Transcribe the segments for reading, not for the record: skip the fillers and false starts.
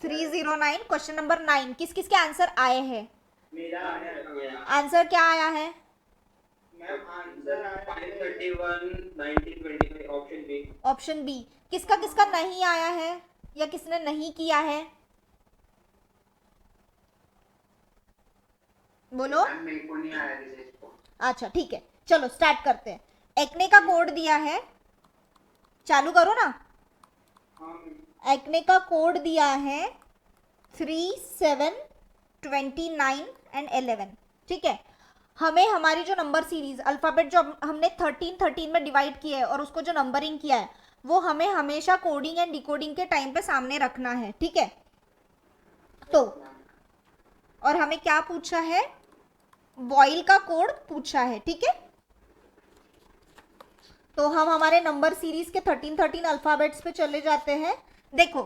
309। Question number 9, किस किस के आंसर आए हैं? मेरा आया। आंसर क्या आया है? मैम आंसर आया 531 1925 ऑप्शन बी। Option B. किसका किसका नहीं आया है या किसने नहीं किया है? बोलो। मैम मेरे को नहीं आया रिसर्च को। अच्छा ठीक है, चलो स्टार्ट करते हैं। एक्ने का कोड दिया है, चालू करो ना। हाँ एक्ने का कोड दिया है 3, 7, 29 एंड 11। ठीक है, हमें हमारी जो नंबर सीरीज अल्फाबेट जो हमने 13 में डिवाइड किया है और उसको जो नंबरिंग किया है वो हमें हमेशा कोडिंग एंड डिकोडिंग के टाइम पे सामने रखना है। ठीक है, तो और हमें क्या पूछा है? वॉइल का कोड पूछा है। ठीक है, तो हम हमारे नंबर सीरीज के 13 अल्फाबेट्स पे चले जाते हैं। देखो,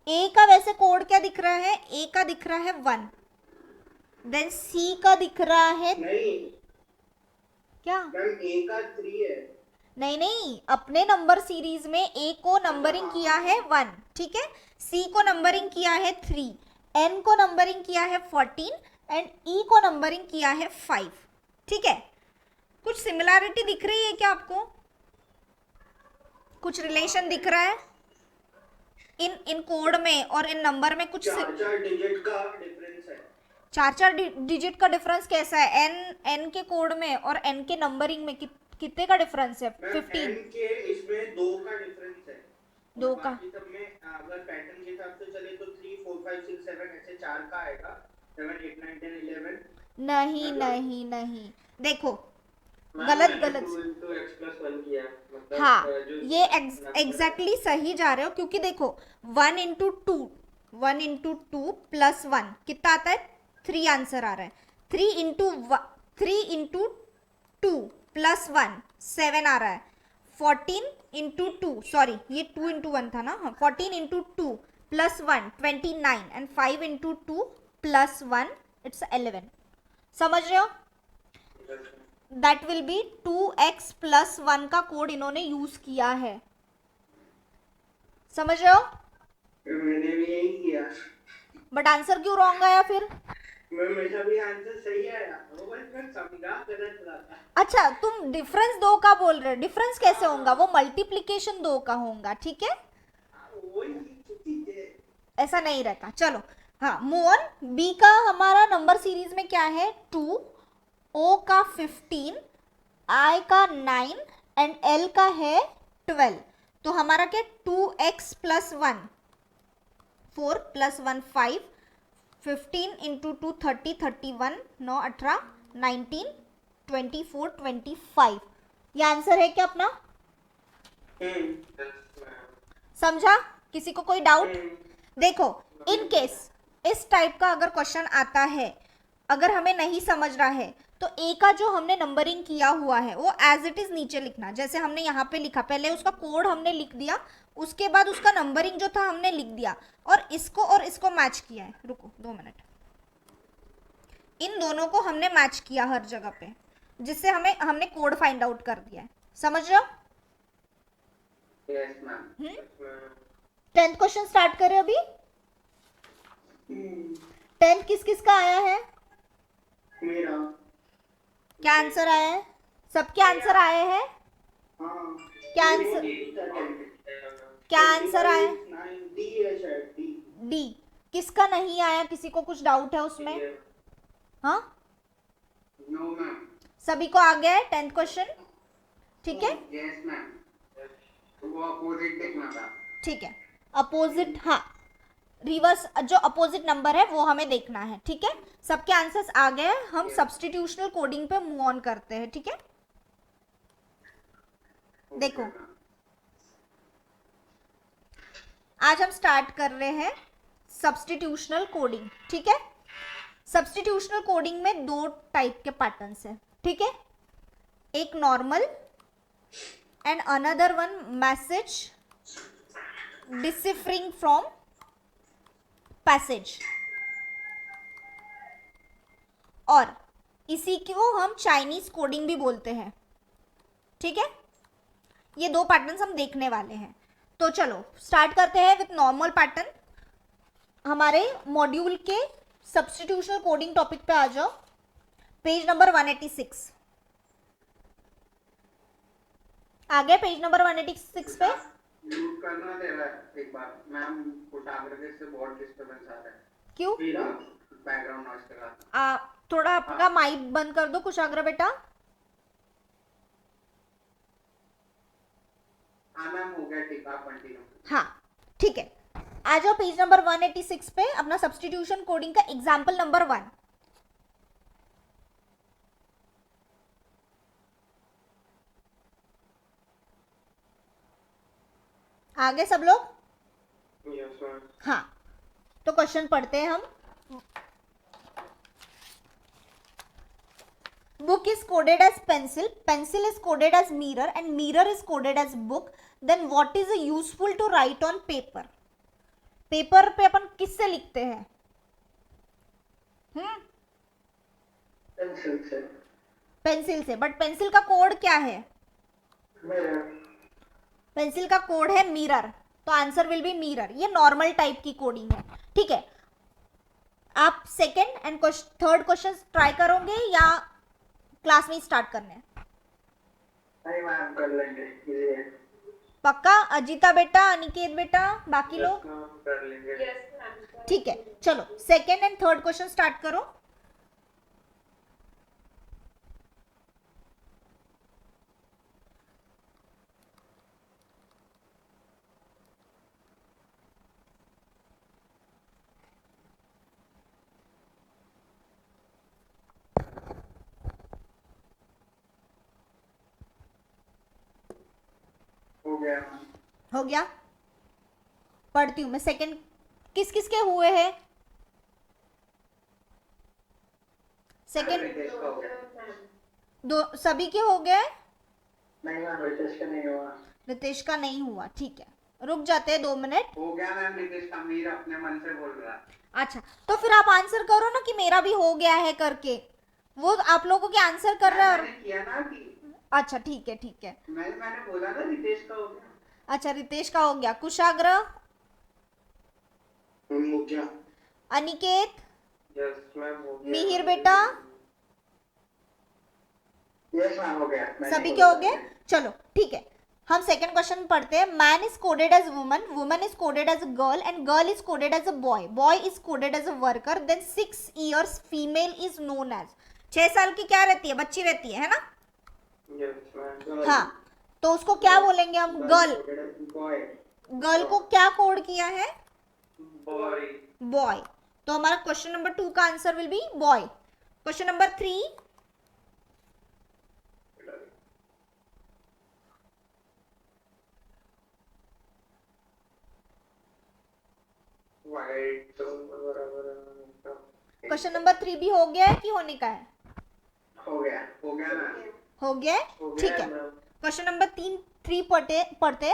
ए का वैसे कोड क्या दिख रहा है? ए का दिख रहा है 1, देन सी का दिख रहा है नहीं क्या? मैम ए का 3 है। नहीं नहीं, अपने नंबर सीरीज में ए को नंबरिंग किया है 1, ठीक है, सी को नंबरिंग किया है 3, एन को नंबरिंग किया है 14 एंड ई को नंबरिंग किया है 5। ठीक है, कुछ सिमिलैरिटी दिख रही है क्या आपको? कुछ रिलेशन दिख रहा है इन इन कोड में और इन नंबर में? कुछ 4 डिजिट का डिफरेंस है। 4 डिजिट का डिफरेंस कैसा है? एन के कोड में और एन के नंबरिंग में कितने का डिफरेंस है? मैम 15। एन के इसमें 2 का डिफरेंस है। दो का? बाकी सब में अगर पैटर्न के हिसाब से चले तो 3 4 5 6 7 ऐसे 4 का आएगा। 7 8 9 10 11। नहीं नहीं नहीं, देखो, गलत गलत। x plus 1 किया मतलब हाँ, जो ये एग्जैक्टली सही जा रहे हो, क्योंकि देखो 1 इंटू टू प्लस 1 कितना आता है? 3 आंसर आ रहा है। 3 इंटू 2 प्लस 1 7 आ रहा है। 14 इंटू 2, सॉरी ये 2 इंटू 1 था ना। हाँ, 14 into 2 plus 1 29 and 5 into 2 plus 1 it's 11। समझ रहे हो? That will be 2x plus 1 का कोड इन्होंने यूज किया है। समझ रहे हो? मैंने भी यही किया। बट आंसर क्यों रॉन्ग आया फिर? मैं मेरा भी आंसर सही आया, वो बस मैं समझा गलत था। अच्छा, तुम डिफरेंस 2 का बोल रहे हो। डिफरेंस कैसे होगा? वो मल्टीप्लीकेशन 2 का होगा। ठीक है, वही चीज है। ऐसा नहीं रहता। चलो, हाँ, मूव ऑन। बी का हमारा नंबर सीरीज में क्या है? 2, ओ का 15, आई का 9 एंड एल का है 12। तो हमारा क्या? 2x plus 1 4 plus 1 5, 15 into 2 30, 31 9 18 19 24 25। ये आंसर है क्या अपना? समझा? किसी को कोई डाउट? देखो, इन केस इस टाइप का अगर क्वेश्चन आता है, अगर हमें नहीं समझ रहा है, तो ए का जो हमने नंबरिंग किया हुआ है वो एज इट इज नीचे लिखना। जैसे हमने यहाँ पे लिखा, पहले उसका कोड हमने लिख दिया, उसके बाद उसका नंबरिंग जो था हमने लिख दिया और इसको मैच किया है। रुको 2 मिनट, इन दोनों को हमने मैच किया हर जगह पे, जिससे हमने कोड फाइंड आउट कर दिया है। समझ रहे हो? Yes ma'am. 10th question start करें अभी। 10th किस किस का आया है? मेरा क्या आंसर आया है? सबके आंसर आए हैं? हाँ क्या आंसर? क्या आंसर आया? डी है शायद डी। डी। किसका नहीं आया? किसी को कुछ डाउट है उसमें? हाँ, नो मैम। सभी को आ गया है 10th क्वेश्चन? ठीक है, यस मैम, वो अपोजिट देखना था। ठीक है, अपोजिट, हाँ, रिवर्स जो अपोजिट नंबर है वो हमें देखना है। ठीक है, सबके आंसर्स आ गए। हम सब्स्टिट्यूशनल कोडिंग पे मूव ऑन करते हैं। ठीक है, देखो, आज हम स्टार्ट कर रहे हैं सब्स्टिट्यूशनल कोडिंग। ठीक है, सब्स्टिट्यूशनल कोडिंग में 2 टाइप के पैटर्न्स है। ठीक है, एक normal and another one message deciphering from passage, और इसी को हम चाइनीज कोडिंग भी बोलते हैं। ठीक है, ये 2 पैटर्न्स हम देखने वाले हैं। तो चलो स्टार्ट करते हैं विथ नॉर्मल पैटर्न। हमारे मॉड्यूल के सब्स्टिट्यूशनल कोडिंग टॉपिक पे आ जाओ, पेज नंबर 186। आ गए पेज नंबर 186 पे? म्यूट करना दे रहा है एक बार मैम, कुशाग्र से बहुत डिस्टरबेंस आ रहा है। क्यों? बैकग्राउंड नॉइस के साथ। थोड़ा आपका माइक बंद कर दो कुशाग्र बेटा। हाँ मैम हो गया, ठीक है आप कंटिन्यू। हाँ ठीक है, आ जाओ पेज नंबर 186 पे, अपना सब्स्टिट्यूशन कोडिंग का एग्जाम्पल नंबर 1। आगे सब लोग? Yes ma'am. हाँ तो क्वेश्चन पढ़ते हैं हम। Book is coded as pencil, pencil is coded as mirror, and mirror is coded as book. Then what is useful to write on paper? Paper पे अपन किससे लिखते हैं? पेंसिल से। पेंसिल से, बट पेंसिल का कोड क्या है? मिरर। पेंसिल का कोड है मिरर, तो आंसर विल बी मिरर। ये नॉर्मल टाइप की कोडिंग है, ठीक है। आप second and third question try करोगे या क्लास में स्टार्ट करने? नहीं मैम कर लेंगे, इजी है। पक्का? अजिता बेटा, अनिकेत बेटा, बाकी लोग कर लेंगे। ठीक है, चलो second and third question start करो। हो गया? पढ़ती हूं मैं। सेकंड किस किस के हुए हैं? सेकंड दो सभी के हो गए? नहीं मैम, रितेश का नहीं हुआ। रितेश का नहीं हुआ, ठीक है, रुक जाते हैं 2 मिनट। हो गया मैम, रितेश का मीर अपने मन से बोल रहा है। अच्छा तो फिर आप आंसर करो ना कि मेरा भी हो गया है करके। वो आप लोगों के आंसर कर रहा है और किया ना कि अच्छा ठीक है ठीक है। मैंने बोला ना रितेश का हो गया। अच्छा रितेश का हो गया। कुशाग्र, हो गया। अनिकेत, यस मैम हो गया। मिहिर बेटा, यस मैम हो गया। सभी के हो गए? चलो ठीक है, हम सेकंड क्वेश्चन पढ़ते हैं। Man is coded as woman, woman is coded as a girl, and girl is coded as a boy, boy is coded as a worker. Then 6 years female is known as. 6 साल की क्या रहती है? बच्ची रहती है ना? Yes ma'am. हाँ, तो उसको क्या बोलेंगे हम? गर्ल। बॉय। गर्ल को क्या कोड किया है? बॉय। बॉय। तो हमारा क्वेश्चन नंबर 2 का answer will be boy. Question number 3, white question number 3 भी हो गया है कि होने का है? हो गया ना। हो गया है, ठीक है। क्वेश्चन नंबर 3 पढ़ते।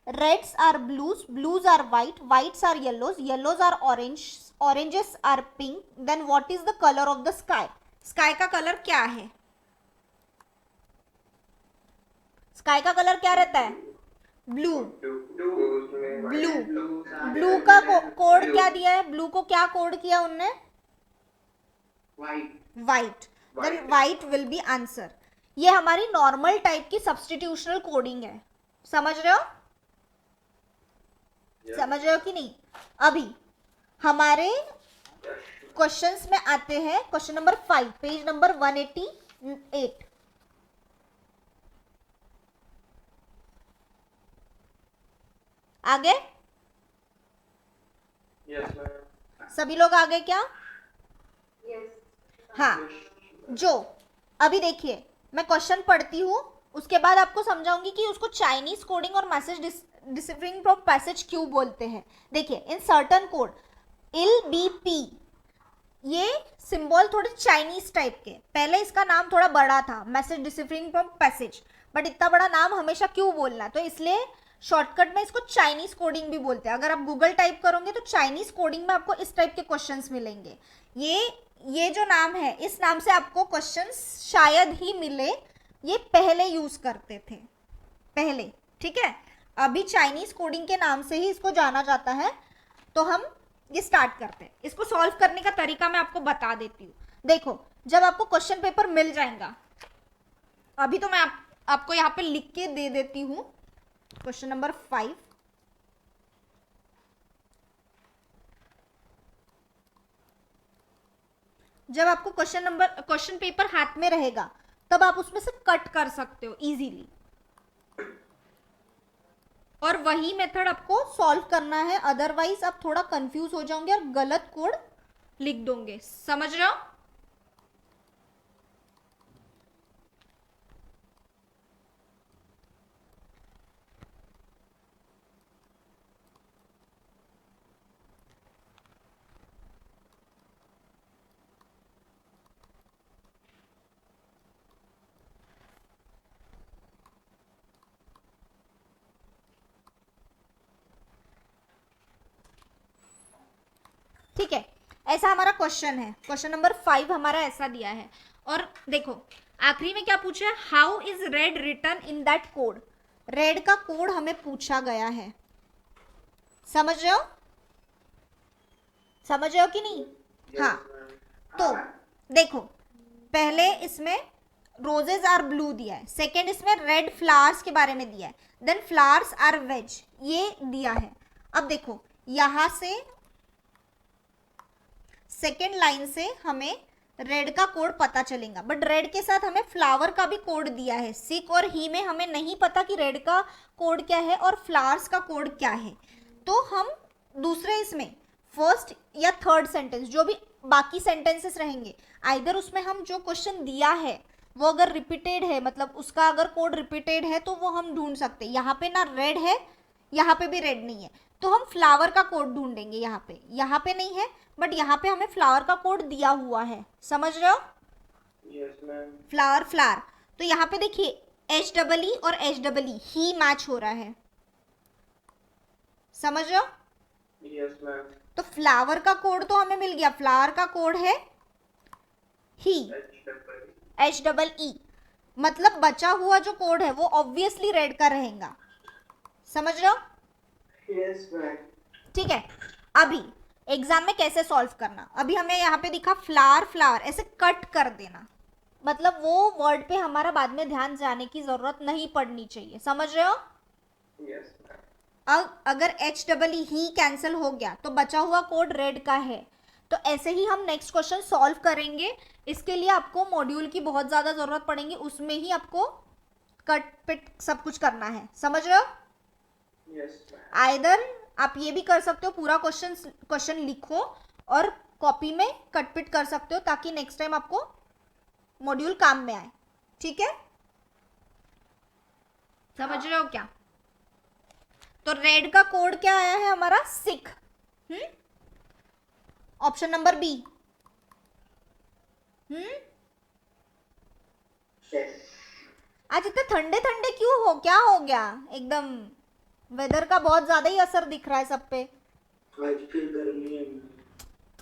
Reds are blues, blues are white, whites are yellows, yellows are orange, oranges are pink. Then what is the colour of the sky? Sky का कलर क्या है? स्काई का कलर क्या रहता है? ब्लू। ब्लू। ब्लू का code क्या दिया है? ब्लू को क्या कोड किया उनने? White. Then white will be answer. ये हमारी नॉर्मल टाइप की सब्स्टिट्यूशनल कोडिंग है, समझ रहे हो? समझ रहे हो कि नहीं? अभी हमारे क्वेश्चंस में आते हैं। Question number 5, page number 188। आगे? Yes ma'am. सभी लोग आगे क्या? हाँ, जो अभी देखिए मैं क्वेश्चन पढ़ती हूँ, उसके बाद आपको समझाऊंगी कि उसको चाइनीज कोडिंग और मैसेज डिसिफरिंग फ्रॉम पैसेज क्यों बोलते हैं। देखिए, इन सर्टन कोड LBP, ये सिंबल थोड़े चाइनीज टाइप के। पहले इसका नाम थोड़ा बड़ा था, message deciphering from passage, but इतना बड़ा नाम हमेशा क्यों बोलना? तो इसलिए शॉर्टकट में इसको चाइनीज कोडिंग भी बोलते हैं। अगर आप गूगल टाइप करोगे तो चाइनीज कोडिंग में आपको इस टाइप के क्वेश्चंस मिलेंगे। ये जो नाम है, इस नाम से आपको क्वेश्चंस शायद ही मिले। ये पहले यूज करते थे, पहले, ठीक है। अभी चाइनीज कोडिंग के नाम से ही इसको जाना जाता है। तो हम ये स्टार्ट करते हैं। इसको सॉल्व करने का तरीका मैं आपको बता देती हूँ। देखो, जब आपको क्वेश्चन पेपर मिल जाएगा, अभी तो मैं आपको यहाँ पे लिख के दे देती हूँ। क्वेश्चन नंबर 5, जब आपको क्वेश्चन पेपर हाथ में रहेगा, तब आप उसमें से कट कर सकते हो इजीली, और वही मेथड आपको सॉल्व करना है। अदरवाइज आप थोड़ा कंफ्यूज हो जाओगे और गलत कोड लिख दोगे। समझ रहे हो? ठीक है, ऐसा हमारा क्वेश्चन है। क्वेश्चन नंबर 5 हमारा ऐसा दिया है। और देखो, आखिरी में क्या पूछा है? How is red return in that code. Red का कोड हमें पूछा गया है। समझ रहे हो? समझ रहे हो कि नहीं? हाँ, तो देखो, पहले इसमें रोजेज आर ब्लू दिया है, सेकेंड इसमें रेड फ्लावर्स के बारे में दिया है, देन फ्लावर्स आर वेज, ये दिया है। अब देखो, यहां से सेकेंड लाइन से हमें रेड का कोड पता चलेगा, बट रेड के साथ हमें फ्लावर का भी कोड दिया है। सिक और ही में हमें नहीं पता कि रेड का कोड क्या है और फ्लावर्स का कोड क्या है। तो हम दूसरे इसमें फर्स्ट या थर्ड सेंटेंस, जो भी बाकी सेंटेंसेस रहेंगे, आइदर उसमें हम जो क्वेश्चन दिया है वो अगर रिपीटेड है, मतलब उसका अगर कोड रिपीटेड है, तो वो हम ढूंढ सकते हैं। यहाँ पे ना रेड है, यहाँ पे भी रेड नहीं है, तो हम फ्लावर का कोड ढूंढेंगे। यहाँ पे नहीं है, बट यहाँ पे हमें फ्लावर का कोड दिया हुआ है। समझ रहे हो? Yes ma'am. फ्लावर फ्लावर, तो यहाँ पे देखिए HEE और HEE ही मैच हो रहा है। समझ रहे हो? Yes ma'am. तो फ्लावर का कोड तो हमें मिल गया, फ्लावर का कोड है ही, HEE, मतलब बचा हुआ जो कोड है वो ऑब्वियसली रेड का रहेगा। समझ रहे हो? Yes ma'am. ठीक है, अभी एग्जाम में कैसे सॉल्व करना। अभी हमें यहाँ पे दिखा फ्लावर फ्लावर, ऐसे कट कर देना, मतलब वो वर्ड पे हमारा बाद में ध्यान जाने की जरूरत नहीं पड़नी चाहिए। समझ रहे हो? Yes ma'am. अब अगर HEE ही कैंसिल हो गया तो बचा हुआ कोड रेड का है। तो ऐसे ही हम नेक्स्ट क्वेश्चन सॉल्व करेंगे। इसके लिए आपको मॉड्यूल की बहुत ज्यादा जरूरत पड़ेगी, उसमें ही आपको कट पिट सब कुछ करना है। समझ रहे हो? Yes ma'am. आइदर आप ये भी कर सकते हो, पूरा क्वेश्चन लिखो और कॉपी में कट पिट कर सकते हो, ताकि नेक्स्ट टाइम आपको मॉड्यूल काम में आए। ठीक है? समझ रहे हो क्या? तो रेड का कोड क्या आया है हमारा? सिक। Option number B. आज इतने ठंडे ठंडे क्यों हो? क्या हो गया? एकदम वेदर का बहुत ज्यादा ही असर दिख रहा है सब पे। आज फिर गर्मी है।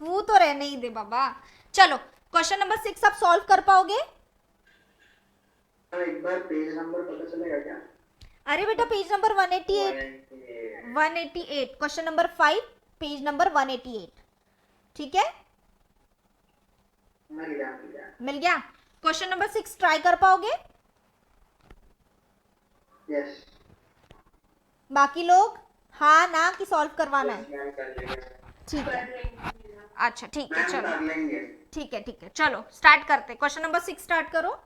तू तो रहने ही दे बाबा। चलो, क्वेश्चन नंबर 6 आप सॉल्व कर पाओगे? एक बार पेज नंबर पता चलेगा क्या? अरे बेटा, page number 188, question number 5, page number 188। ठीक है, मिल गया। मिल गया। क्वेश्चन नंबर 6 ट्राई कर पाओगे? यस। बाकी लोग हाँ ना कि सॉल्व करवाना है? मैम कर लेंगे। ठीक है, अच्छा ठीक है, मैम चलो कर लेंगे। ठीक है, चलो स्टार्ट करते। क्वेश्चन नंबर 6 स्टार्ट करो।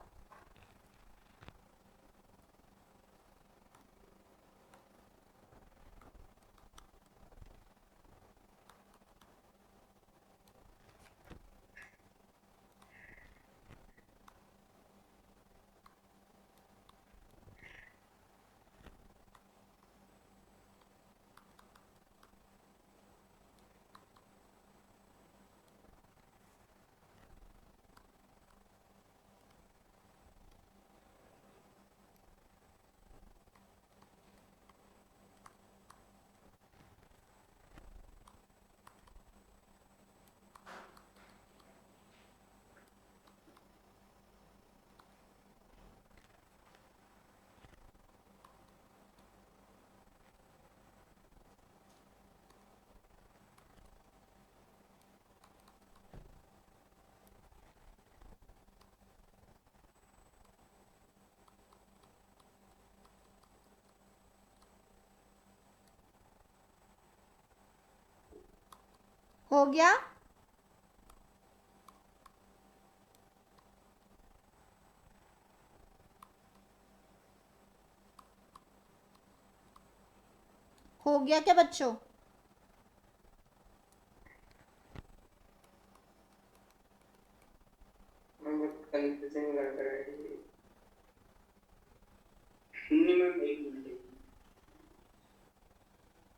हो गया? हो गया क्या बच्चों? कंफ्यूजिंग लग रहा है। नहीं मैम, एक मिनट।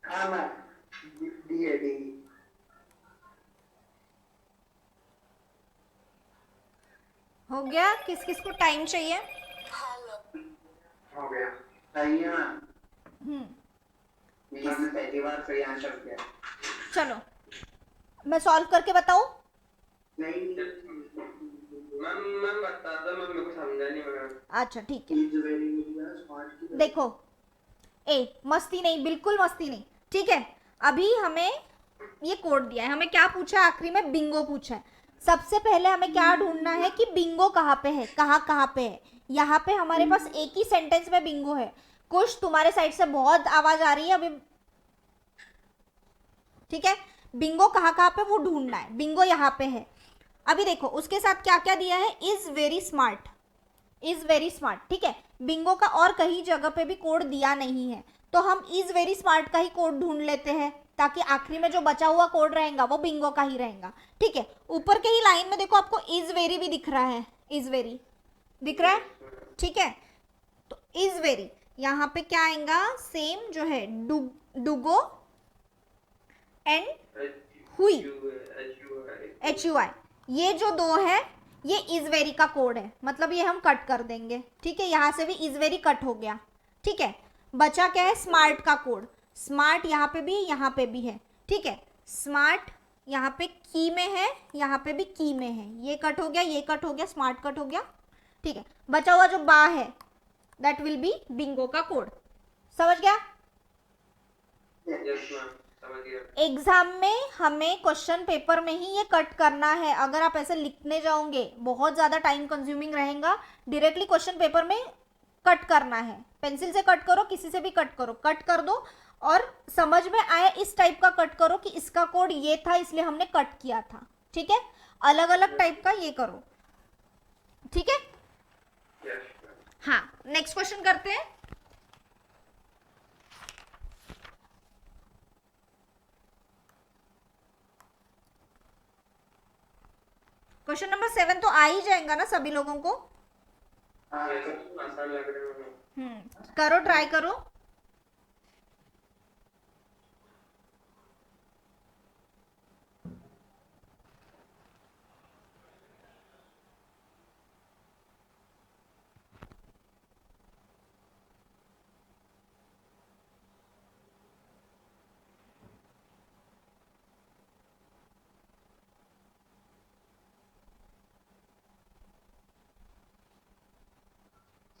हाँ मैम, डी है डी। हो गया? किस किस को टाइम चाहिए? हो गया। सही है मैम, हम्म मैंने पहली बार सही आंसर किया। चलो मैं सॉल्व करके बताऊं? नहीं मैम, मैम बता दो मैम, मेरे को समझा नहीं मैम। अच्छा ठीक है। इज वेरी स्मार्ट की देखो, मस्ती नहीं, बिल्कुल मस्ती नहीं, ठीक है। अभी हमें ये कोड दिया है, हमें क्या पूछा है आखिरी में? बिंगो पूछा है। सबसे पहले हमें क्या ढूंढना है कि बिंगो कहाँ पे है, कहाँ पे है। यहाँ पे हमारे पास एक ही सेंटेंस में बिंगो है। कुछ तुम्हारे साइड से बहुत आवाज आ रही है अभी, ठीक है। बिंगो कहाँ पे वो ढूंढना है, बिंगो यहाँ पे है। अभी देखो उसके साथ क्या क्या दिया है, is very smart, is very smart, ठीक है। बिंगो का और कहीं जगह पे भी कोड दिया नहीं है, तो हम इज वेरी स्मार्ट का ही कोड ढूंढ लेते हैं, ताकि आखिरी में जो बचा हुआ कोड रहेगा वो बिंगो का ही रहेगा, ठीक है। ऊपर के ही लाइन में देखो आपको इज वेरी भी दिख रहा है, इज वेरी दिख रहा है, ठीक है। तो इज वेरी यहाँ पे क्या आएगा, सेम जो है डुगो एंड हुई, HUI, ये जो दो है ये इज वेरी का कोड है, मतलब ये हम कट कर देंगे, ठीक है। यहां से भी इज वेरी कट हो गया, ठीक है। बचा क्या है, स्मार्ट का कोड। स्मार्ट यहाँ पे भी यहाँ पे भी है, ठीक है। स्मार्ट यहाँ पे की में है, यहाँ पे भी की में है, ये कट हो गया, ये कट हो गया, स्मार्ट कट हो गया, ठीक है। बचा हुआ जो बा है दैट विल बी बिंगो का कोड। समझ गया? यस मैम, समझ गया। एग्जाम में हमें क्वेश्चन पेपर में ही ये कट करना है। अगर आप ऐसे लिखने जाओगे बहुत ज़्यादा टाइम कंज्यूमिंग रहेगा, डायरेक्टली क्वेश्चन पेपर में कट करना है। पेंसिल से कट करो, किसी से भी कट करो, कट कर दो, और समझ में आए इस टाइप का कट करो कि इसका कोड ये था इसलिए हमने कट किया था, ठीक है। अलग अलग टाइप का ये करो, ठीक है। हाँ, नेक्स्ट क्वेश्चन करते हैं। क्वेश्चन नंबर 7 तो आ ही जाएगा ना सभी लोगों को? हाँ, आसान लग रहा है। करो, ट्राई करो।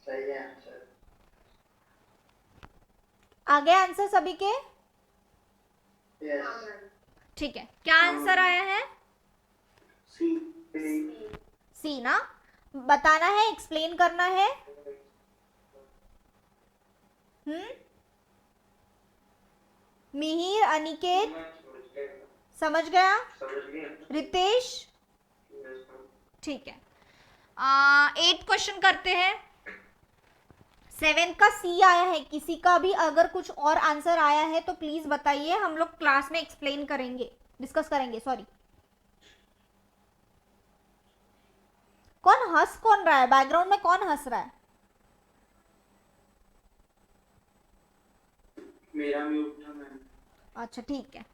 सही है आंसर। आ गया आंसर सभी के? यस। ठीक है, क्या आंसर आया है? सी। सी ना? बताना है, एक्सप्लेन करना है। मिहिर, अनिकेत, समझ गया? समझ गया। रितेश, ठीक है। 8 क्वेश्चन करते हैं। 7 का सी आया है, किसी का भी अगर कुछ और आंसर आया है तो प्लीज बताइए, हम लोग क्लास में एक्सप्लेन करेंगे, डिस्कस करेंगे, सॉरी। कौन रहा है बैकग्राउंड में, कौन हंस रहा है? मेरा म्यूट था मैम। अच्छा ठीक है।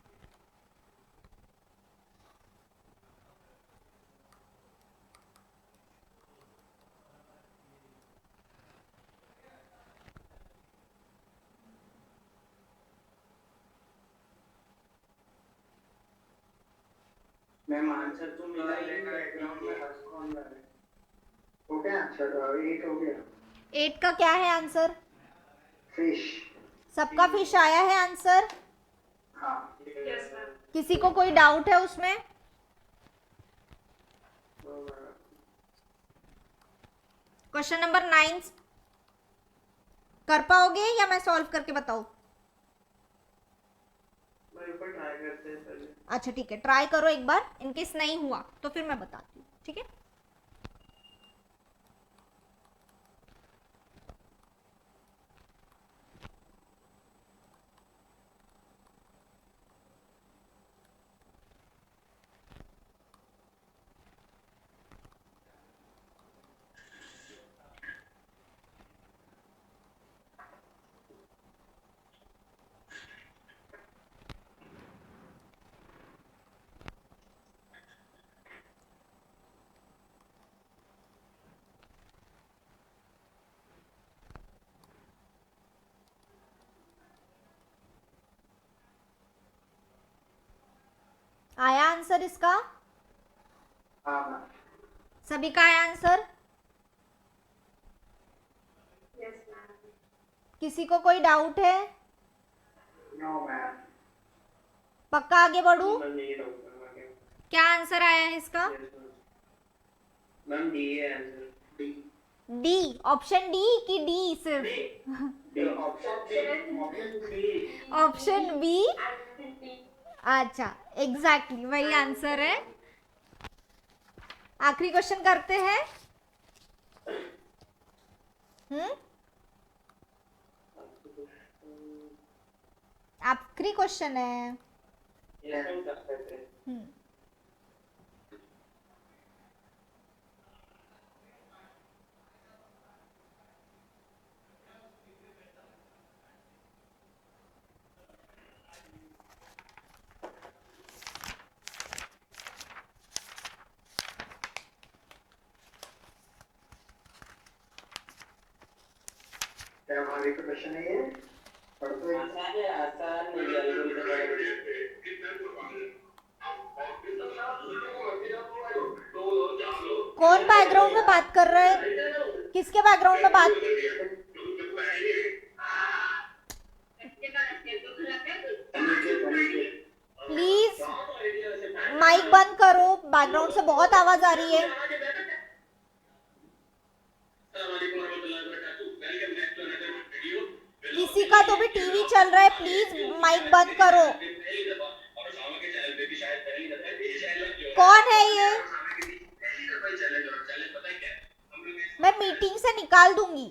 मैम आंसर तो मिला ही नहीं, बैकग्राउंड में हंस कौन रहा है? हो गया आंसर, 8 हो गया। 8 का क्या है आंसर? फिश। सबका फिश आया है आंसर? हाँ। Yes ma'am. किसी को कोई डाउट है उसमें? क्वेश्चन नंबर 9 कर पाओगे या मैं सॉल्व करके बताऊं? मैं ऊपर ट्राई करते हैं पहले। अच्छा ठीक है, ट्राई करो एक बार, इनकेस नहीं हुआ तो फिर मैं बताती हूँ, ठीक है। आया आंसर इसका? हाँ मैम। सभी का आया आंसर? किसी को कोई डाउट है? No ma'am. पक्का आगे बढ़ू? मैम नहीं डाउट करना क्या? क्या आंसर आया है इसका? मैम डी है answer, D. D, option D कि डी सिर्फ? Option B. अच्छा, एग्जैक्टली वही आंसर है। आखिरी क्वेश्चन करते हैं। आखिरी क्वेश्चन है। क्या हमारी क्वेश्चन है ये? पढ़ते हैं। आसान नहीं कौन बैकग्राउंड में बात कर रहा है? किसके बैकग्राउंड में बात? प्लीज माइक बंद करो, बैकग्राउंड से बहुत आवाज आ रही है। किसी का तो भी टीवी चल रहा है, प्लीज माइक बंद करो। कौन है ये? मैं मीटिंग से निकाल दूंगी।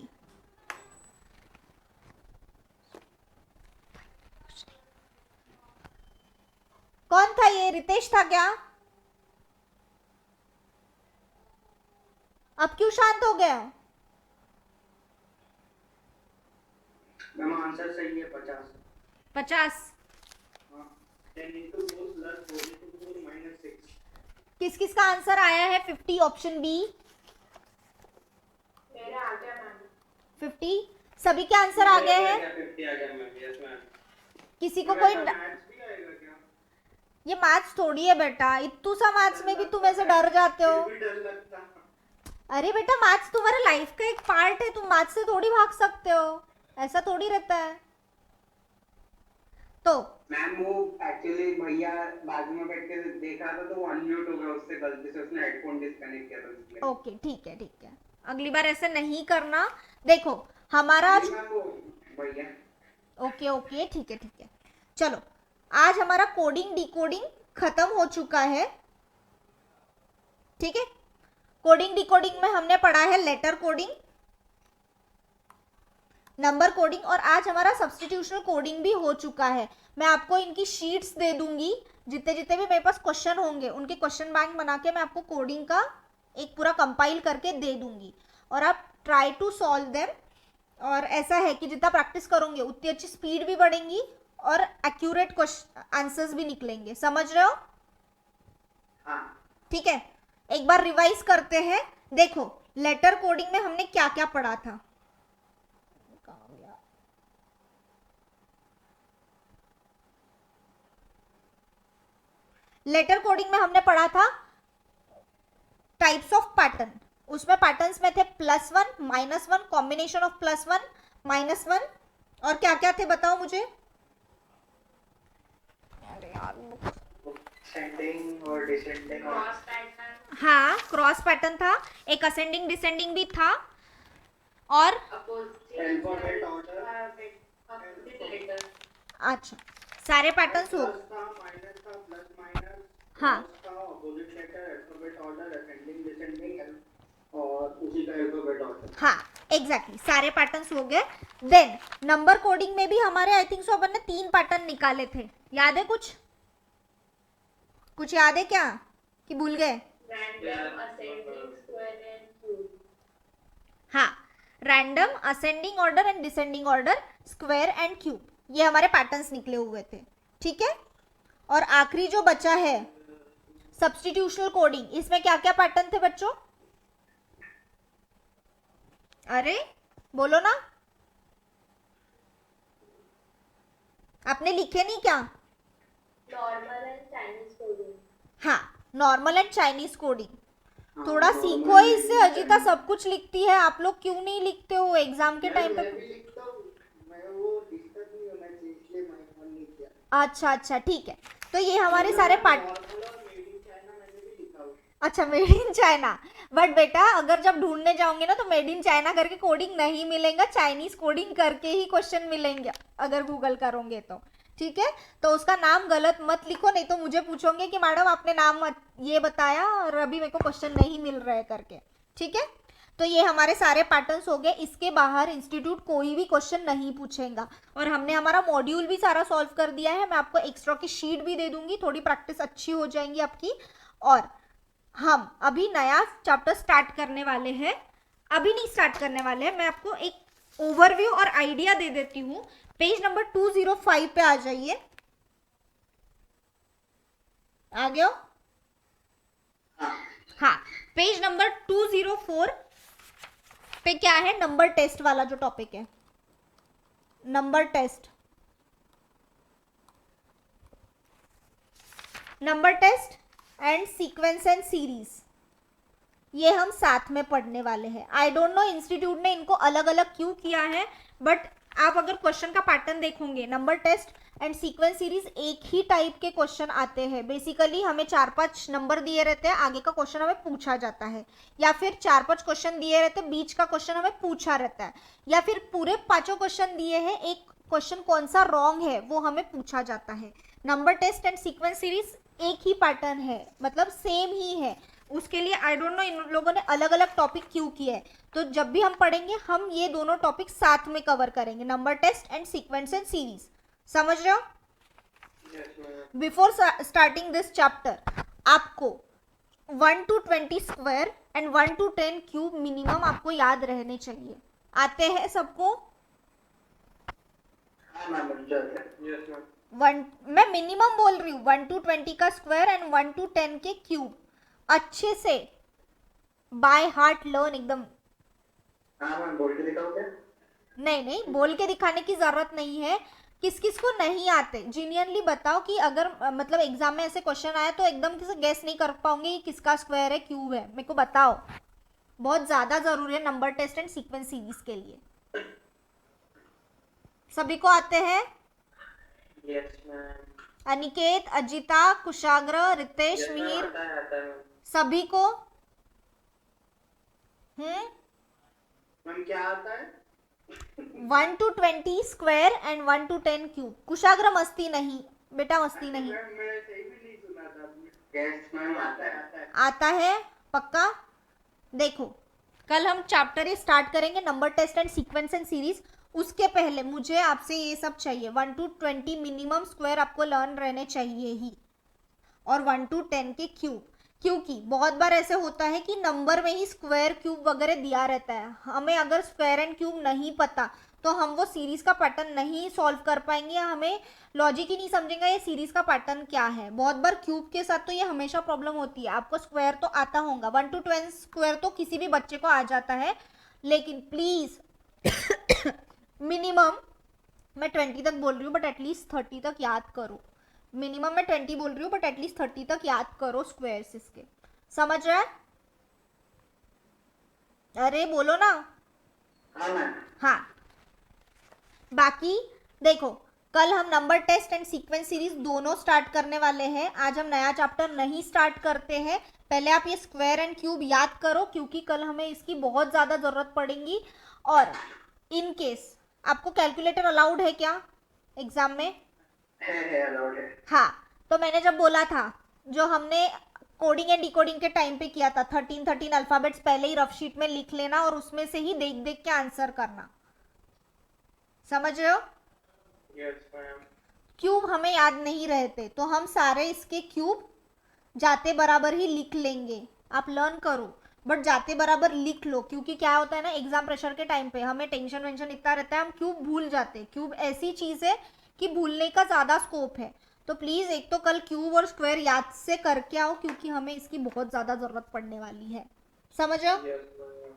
कौन था ये? रितेश था क्या? अब क्यों शांत हो गया? मैम आंसर सही है 50। 50? किस किस का आंसर आया है 50? Option B. मेरा आ गया मैम। 50 सभी के आंसर आ गए हैं? 50 आ गया मैम। Yes ma'am. किसी को कोई मैथ्स भी आएगा क्या? ये मैथ्स थोड़ी है बेटा, इतू सा मैथ्स में भी तुम ऐसे डर जाते हो। भी डर लगता। अरे बेटा, मैथ्स तुम्हारे लाइफ का एक पार्ट है, तुम मैथ्स से थोड़ी भाग सकते हो, ऐसा थोड़ी रहता है। तो मैम वो एक्चुअली भैया बाजू में बैठ के देख रहा था तो वो अनम्यूट हो गया, उससे गलती से उसने हेडफोन डिस्कनेक्ट किया था इसलिए। ओके ठीक है, ठीक है, अगली बार ऐसे नहीं करना। देखो हमारा आज मैम वो भैया। ओके ओके ठीक है, ठीक है। चलो आज हमारा कोडिंग डिकोडिंग खत्म हो चुका है, ठीक है। कोडिंग डिकोडिंग में हमने पढ़ा है लेटर कोडिंग, नंबर कोडिंग, और आज हमारा सब्स्टिट्यूशनल कोडिंग भी हो चुका है। मैं आपको इनकी शीट्स दे दूंगी, जितने जितने भी मेरे पास क्वेश्चन होंगे उनके क्वेश्चन बैंक बना के मैं आपको कोडिंग का एक पूरा कंपाइल करके दे दूंगी, और आप ट्राई टू सॉल्व देम। और ऐसा है कि जितना प्रैक्टिस करोगे उतनी अच्छी स्पीड भी बढ़ेंगी और एक्यूरेट आंसर्स भी निकलेंगे। समझ रहे हो? हाँ। ठीक है, एक बार रिवाइज करते हैं। देखो लेटर कोडिंग में हमने क्या क्या पढ़ा था। लेटर कोडिंग में हमने पढ़ा था टाइप्स ऑफ पैटर्न। उसमें पैटर्न्स में थे +1, -1, कॉम्बिनेशन ऑफ +1, -1, और क्या क्या थे बताओ मुझे। अरे यार, सेंडिंग और डिसेंडिंग। क्रॉस पैटर्न, हाँ क्रॉस पैटर्न था, एक असेंडिंग डिसेंडिंग भी था, और अपोजिट अल्फाबेट ऑर्डर। लेटर। अच्छा सारे पैटर्न्स हो प्लस था, माइनस था, प्लस माइनस, हाँ था, opposite letter, alphabet order, ascending descending और उसी का अल्फाबेट ऑर्डर। हाँ एग्जैक्टली सारे पैटर्न्स हो गए। देन नंबर कोडिंग में भी हमारे आई थिंक सो अपन ने 3 पैटर्न निकाले थे, याद है कुछ याद है क्या कि भूल गए? Random, ascending, square and cube. हाँ random, ascending order and descending order, square and cube, ये हमारे पैटर्न्स निकले हुए थे, ठीक है। और आखिरी जो बचा है सब्स्टिट्यूशनल कोडिंग, इसमें क्या क्या पैटर्न थे बच्चों? अरे बोलो ना, आपने लिखे नहीं क्या? Normal and Chinese coding. हाँ नॉर्मल एंड चाइनीज कोडिंग। थोड़ा हाँ, सीखो normal इससे, अजिता सब कुछ लिखती है, आप लोग क्यों नहीं लिखते हो एग्जाम के टाइम पे? मैं भी लिखता हूँ, मैं वो डिस्टर्ब नहीं होना चाहिए इसलिए मैं फोन नहीं किया। अच्छा ठीक है, तो ये हमारे सारे पार्ट। नॉर्मल और मेड इन चाइना मैंने भी लिखा हुआ। अच्छा मेड इन चाइना, बट बेटा अगर जब ढूंढने जाओगे ना तो मेड इन चाइना करके कोडिंग नहीं मिलेगा, चाइनीज कोडिंग करके ही क्वेश्चन मिलेंगे अगर गूगल करोगे तो, ठीक है। तो उसका नाम गलत मत लिखो, नहीं तो मुझे पूछोगे कि मैडम आपने नाम ये बताया और अभी मेरे को क्वेश्चन नहीं मिल रहा है करके, ठीक है। तो ये हमारे सारे पैटर्न्स हो गए, इसके बाहर इंस्टीट्यूट कोई भी क्वेश्चन नहीं पूछेगा। और हमने हमारा मॉड्यूल भी सारा सॉल्व कर दिया है, मैं आपको एक्स्ट्रा की शीट भी दे दूंगी, थोड़ी प्रैक्टिस अच्छी हो जाएंगी आपकी। और हम अभी नया चैप्टर स्टार्ट करने वाले हैं, अभी नहीं स्टार्ट करने वाले हैं, मैं आपको एक ओवरव्यू और आइडिया दे देती हूँ। पेज नंबर 205 पे आ जाइए, आ गए हो? हाँ पेज नंबर 204 पे क्या है, नंबर टेस्ट वाला जो टॉपिक है, number test and sequence and series, ये हम साथ में पढ़ने वाले हैं। आई डोंट नो इंस्टीट्यूट ने इनको अलग अलग क्यों किया है, बट आप अगर क्वेश्चन का पैटर्न देखोगे, number test and sequence series एक ही टाइप के क्वेश्चन आते हैं। बेसिकली हमें 4-5 नंबर दिए रहते हैं, आगे का क्वेश्चन हमें पूछा जाता है, या फिर 4-5 क्वेश्चन दिए रहते हैं, बीच का क्वेश्चन हमें पूछा रहता है, या फिर पूरे 5 क्वेश्चन दिए हैं, एक क्वेश्चन कौन सा रॉन्ग है वो हमें पूछा जाता है। Number test and sequence series एक ही पैटर्न है, मतलब सेम ही है। उसके लिए आई डोंट नो इन लोगों ने अलग अलग टॉपिक क्यों किए हैं। तो जब भी हम पढ़ेंगे हम ये दोनों टॉपिक साथ में कवर करेंगे, number test and sequence and series, समझ रहे हो? बिफोर स्टार्टिंग दिस चैप्टर आपको 1 to 20 square and 1 to 10 cube minimum आपको याद रहने चाहिए। आते हैं सबको? मैं मिनिमम बोल रही हूँ, 1 to 20 का स्क्वायर एंड 1 to 10 के क्यूब अच्छे से बाय हार्ट लर्न एकदम। बोल के दिखाओ क्या? नहीं बोल के दिखाने की जरूरत नहीं है। किस किस को नहीं आते जीनियनली बताओ, कि अगर मतलब एग्जाम में ऐसे क्वेश्चन आया तो एकदम से गेस नहीं कर पाओगे कि किसका स्क्वायर है क्यूब है, मेरे को बताओ, बहुत ज्यादा जरूरी है number test and sequence series के लिए। सभी को आते हैं? Yes ma'am. अनिकेत, अजिता, कुशाग्र, रितेश, मिहिर, सभी को? मैम क्या आता है? 1 to 20 square and 1 to 10 cube. Kushagra मस्ती नहीं बेटा, मस्ती नहीं। मैं सही भी नहीं सुना था। यस मैम आता है। आता है पक्का? देखो कल हम चैप्टर ये स्टार्ट करेंगे, number test and sequence and series. उसके पहले मुझे आपसे ये सब चाहिए, 1 to 20 मिनिमम स्क्वायर आपको लर्न रहने चाहिए ही, और 1 to 10 के क्यूब। क्योंकि बहुत बार ऐसे होता है कि नंबर में ही स्क्वायर क्यूब वगैरह दिया रहता है, हमें अगर स्क्वायर एंड क्यूब नहीं पता तो हम वो सीरीज का पैटर्न नहीं सॉल्व कर पाएंगे, या हमें लॉजिक ही नहीं समझेंगे ये सीरीज का पैटर्न क्या है। बहुत बार क्यूब के साथ तो ये हमेशा प्रॉब्लम होती है। आपको स्क्वायर तो आता होगा, 1 to 10 स्क्वायर तो किसी भी बच्चे को आ जाता है, लेकिन प्लीज मिनिमम मैं 20 तक बोल रही हूँ बट एटलीस्ट 30 तक याद करो। मिनिमम मैं 20 बोल रही हूँ बट एटलीस्ट 30 तक याद करो स्क्वायर्स इसके, समझ रहा है? अरे बोलो ना। हाँ बाकी देखो कल हम number test and sequence series दोनों स्टार्ट करने वाले हैं। आज हम नया चैप्टर नहीं स्टार्ट करते हैं, पहले आप ये स्क्वायर एंड क्यूब याद करो, क्योंकि कल हमें इसकी बहुत ज़्यादा ज़रूरत पड़ेगी। और इन केस आपको कैलकुलेटर अलाउड है क्या एग्जाम में? है अलाउड है। हाँ, तो मैंने जब बोला था, जो हमने कोडिंग एंड डिकोडिंग के टाइम पे किया था, 13 अल्फाबेट्स पहले ही रफ शीट में लिख लेना और उसमें से ही देख देख के आंसर करना। समझ रहे हो? Yes ma'am. क्यूब हमें याद नहीं रहते तो हम सारे इसके क्यूब जाते बराबर ही लिख लेंगे। आप लर्न करो, बट जाते बराबर लिख लो, क्योंकि क्या होता है ना, एग्जाम प्रेशर के टाइम पे हमें टेंशन वेंशन इतना रहता है, हम क्यूब भूल जाते हैं। क्यूब ऐसी चीज है कि भूलने का ज्यादा स्कोप है। तो प्लीज एक तो कल क्यूब और स्क्वायर याद से करके आओ, क्योंकि हमें इसकी बहुत ज्यादा जरूरत पड़ने वाली है। समझ रहे हो? Yes ma'am.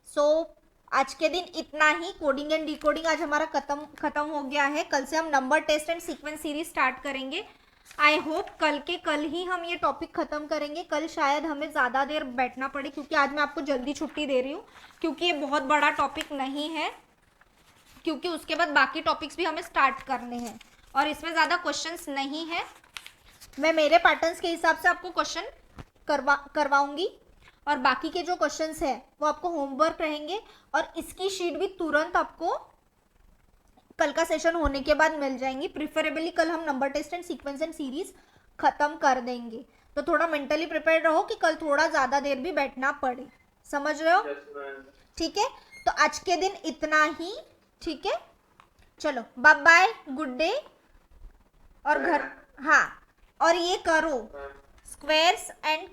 सो आज के दिन इतना ही। कोडिंग एंड डिकोडिंग आज हमारा खत्म हो गया है। कल से हम number test and sequence series start करेंगे। आई होप कल के कल ही हम ये टॉपिक खत्म करेंगे। कल शायद हमें ज़्यादा देर बैठना पड़े, क्योंकि आज मैं आपको जल्दी छुट्टी दे रही हूँ, क्योंकि ये बहुत बड़ा टॉपिक नहीं है, क्योंकि उसके बाद बाकी टॉपिक्स भी हमें स्टार्ट करने हैं और इसमें ज़्यादा क्वेश्चंस नहीं है। मैं मेरे पैटर्न्स के हिसाब से आपको क्वेश्चन करवाऊंगी और बाकी के जो क्वेश्चंस है वो आपको होमवर्क रहेंगे, और इसकी शीट भी तुरंत आपको कल का सेशन होने के बाद मिल जाएंगी। प्रिफरेबली कल हम number test and sequence and series खत्म कर देंगे, तो थोड़ा मेंटली प्रिपेयर रहो कि कल थोड़ा ज़्यादा देर भी बैठना पड़े। समझ रहे हो? Yes ma'am. ठीक है, तो आज के दिन इतना ही। ठीक है, चलो बाय बाय, गुड डे। और घर, हाँ, और ये करो, स्क्वायर्स एंड